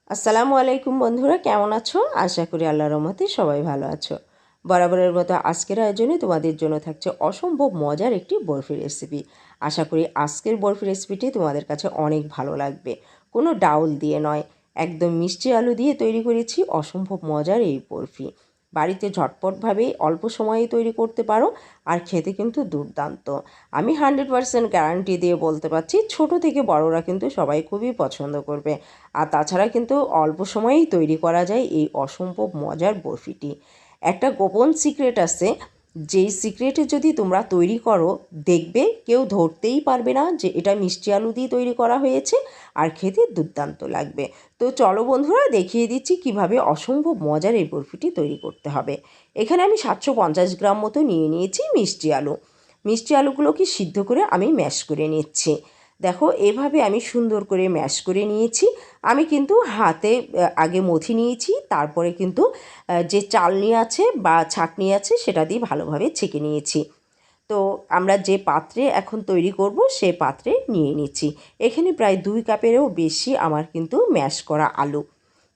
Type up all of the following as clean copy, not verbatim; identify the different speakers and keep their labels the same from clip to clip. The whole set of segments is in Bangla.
Speaker 1: আসসালামু আলাইকুম বন্ধুরা, কেমন আছো? আশা করি আল্লাহর রহমতে সবাই ভালো আছো। বরাবরের মতো আজকের আয়োজনে তোমাদের জন্য থাকছে অসম্ভব মজার একটি বরফি রেসিপি। আশা করি আজকের বরফি রেসিপিটি তোমাদের কাছে অনেক ভালো লাগবে। কোনো ডাউল দিয়ে নয়, একদম মিষ্টি আলু দিয়ে তৈরি করেছি অসম্ভব মজার এই বরফি। বাড়িতে ঝটপটভাবে অল্প সময়ে তৈরি করতে পারো, আর খেতে কিন্তু দুর্দান্ত। আমি 100% গ্যারান্টি দিয়ে বলতে পারছি, ছোট থেকে বড়রা কিন্তু সবাই খুবই পছন্দ করবে। আর তাছাড়া কিন্তু অল্প সময়েই তৈরি করা যায় এই অসম্ভব মজার বরফিটি। একটা গোপন সিক্রেট আছে, যেই সিক্রেটে যদি তোমরা তৈরি করো, দেখবে কেউ ধরতেই পারবে না যে এটা মিষ্টি আলু দিয়ে তৈরি করা হয়েছে, আর খেতে দুর্দান্ত লাগবে। তো চলো বন্ধুরা, দেখিয়ে দিচ্ছি কিভাবে অসম্ভব মজার এই বরফিটি তৈরি করতে হবে। এখানে আমি 750 গ্রাম মতো নিয়ে নিয়েছি মিষ্টি আলু। মিষ্টি আলুগুলোকে সিদ্ধ করে আমি ম্যাশ করে নিচ্ছি। দেখো, এভাবে আমি সুন্দর করে ম্যাশ করে নিয়েছি। আমি কিন্তু হাতে আগে মথি নিয়েছি, তারপরে কিন্তু যে চালনি আছে বা ছাঁকনি আছে সেটা দিয়ে ভালোভাবে ছেঁকে নিয়েছি। তো আমরা যে পাত্রে এখন তৈরি করব সে পাত্রে নিয়ে নিচ্ছি। এখানে প্রায় 2 কাপেরও বেশি আমার কিন্তু ম্যাশ করা আলু।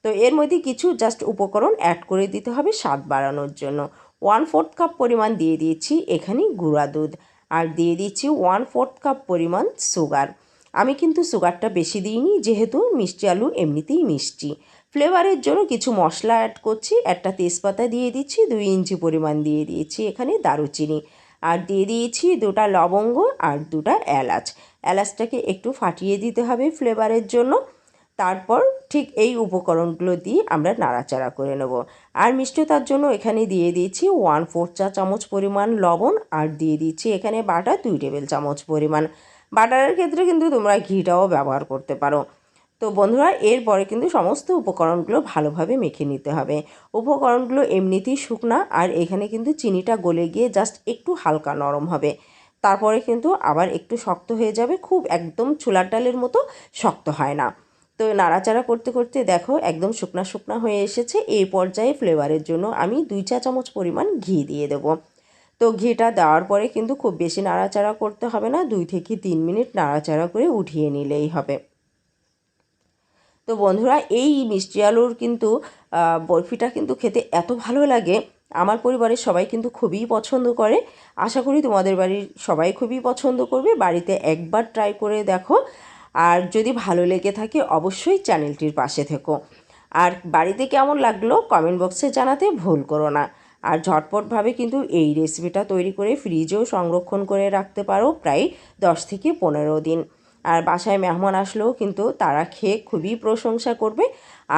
Speaker 1: তো এর মধ্যে কিছু জাস্ট উপকরণ অ্যাড করে দিতে হবে স্বাদ বাড়ানোর জন্য। 1/4 কাপ পরিমাণ দিয়ে দিয়েছি এখানে গুঁড়া দুধ, আর দিয়ে দিচ্ছি 1/4 কাপ পরিমাণ সুগার। আমি কিন্তু সুগারটা বেশি দিইনি, যেহেতু মিষ্টি আলু এমনিতেই মিষ্টি। ফ্লেভারের জন্য কিছু মশলা অ্যাড করছি। একটা তেজপাতা দিয়ে দিচ্ছি, 2 ইঞ্চি পরিমাণ দিয়ে দিয়েছি এখানে দারুচিনি, আর দিয়ে দিয়েছি 2টা লবঙ্গ আর 2টা এলাচ। এলাচটাকে একটু ফাটিয়ে দিতে হবে ফ্লেভারের জন্য। তারপর ঠিক এই উপকরণগুলো দিয়ে আমরা নাড়াচাড়া করে নেব। আর মিষ্টতার জন্য এখানে দিয়ে দিয়েছি 1/4 চা চামচ পরিমাণ লবণ, আর দিয়ে দিচ্ছি এখানে বাটার 2 টেবিল চামচ পরিমাণ। বাটারের ক্ষেত্রে কিন্তু তোমরা ঘিটাও ব্যবহার করতে পারো। তো বন্ধুরা, এরপরে কিন্তু সমস্ত উপকরণগুলো ভালোভাবে মেখে নিতে হবে। উপকরণগুলো এমনিতেই শুকনা, আর এখানে কিন্তু চিনিটা গলে গিয়ে জাস্ট একটু হালকা নরম হবে। তারপরে কিন্তু আবার একটু শক্ত হয়ে যাবে, খুব একদম ছোলার ডালের মতো শক্ত হয় না। তো নাড়াচাড়া করতে করতে দেখো একদম শুকনা শুকনা হয়ে এসেছে। এই পর্যায়ে ফ্লেভারের জন্য আমি 2 চা চামচ পরিমাণ ঘি দিয়ে দেবো। তো ঘিটা দেওয়ার পরে কিন্তু খুব বেশি নাড়াচাড়া করতে হবে না, 2 থেকে 3 মিনিট নাড়াচাড়া করে উঠিয়ে নিলেই হবে। তো বন্ধুরা, এই মিষ্টি আলুর কিন্তু বরফিটা কিন্তু খেতে এত ভালো লাগে, আমার পরিবারের সবাই কিন্তু খুবই পছন্দ করে। আশা করি তোমাদের বাড়ির সবাই খুবই পছন্দ করবে। বাড়িতে একবার ট্রাই করে দেখো, আর যদি ভালো লেগে থাকে অবশ্যই চ্যানেলটির পাশে থেকো। আর বাড়িতে কেমন লাগলো কমেন্ট বক্সে জানাতে ভুল করো না। আর ঝটপটভাবে কিন্তু এই রেসিপিটা তৈরি করে ফ্রিজেও সংরক্ষণ করে রাখতে পারো প্রায় 10 থেকে 15 দিন। আর বাসায় মেহমান আসলেও কিন্তু তারা খেয়ে খুবই প্রশংসা করবে,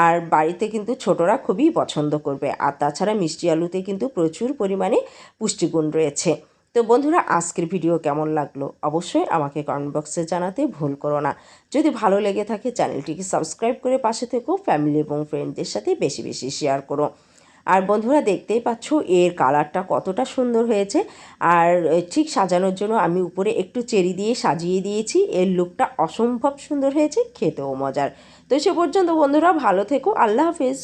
Speaker 1: আর বাড়িতে কিন্তু ছোটরা খুবই পছন্দ করবে। আর তাছাড়া মিষ্টি আলুতে কিন্তু প্রচুর পরিমাণে পুষ্টিগুণ রয়েছে। তো বন্ধুরা, আজকের ভিডিও কেমন লাগলো অবশ্যই আমাকে কমেন্ট বক্সে জানাতে ভুল করো না। যদি ভালো লেগে থাকে চ্যানেলটিকে সাবস্ক্রাইব করে পাশে থেকো, ফ্যামিলি এবং ফ্রেন্ডদের সাথে বেশি বেশি শেয়ার করো। আর বন্ধুরা, দেখতেই পাচ্ছ এর কালারটা কতটা সুন্দর হয়েছে। আর ঠিক সাজানোর জন্য আমি উপরে একটু চেরি দিয়ে সাজিয়ে দিয়েছি। এর লুকটা অসম্ভব সুন্দর হয়েছে, খেতেও মজার। তো সে পর্যন্ত বন্ধুরা ভালো থেকো, আল্লাহ হাফেজ।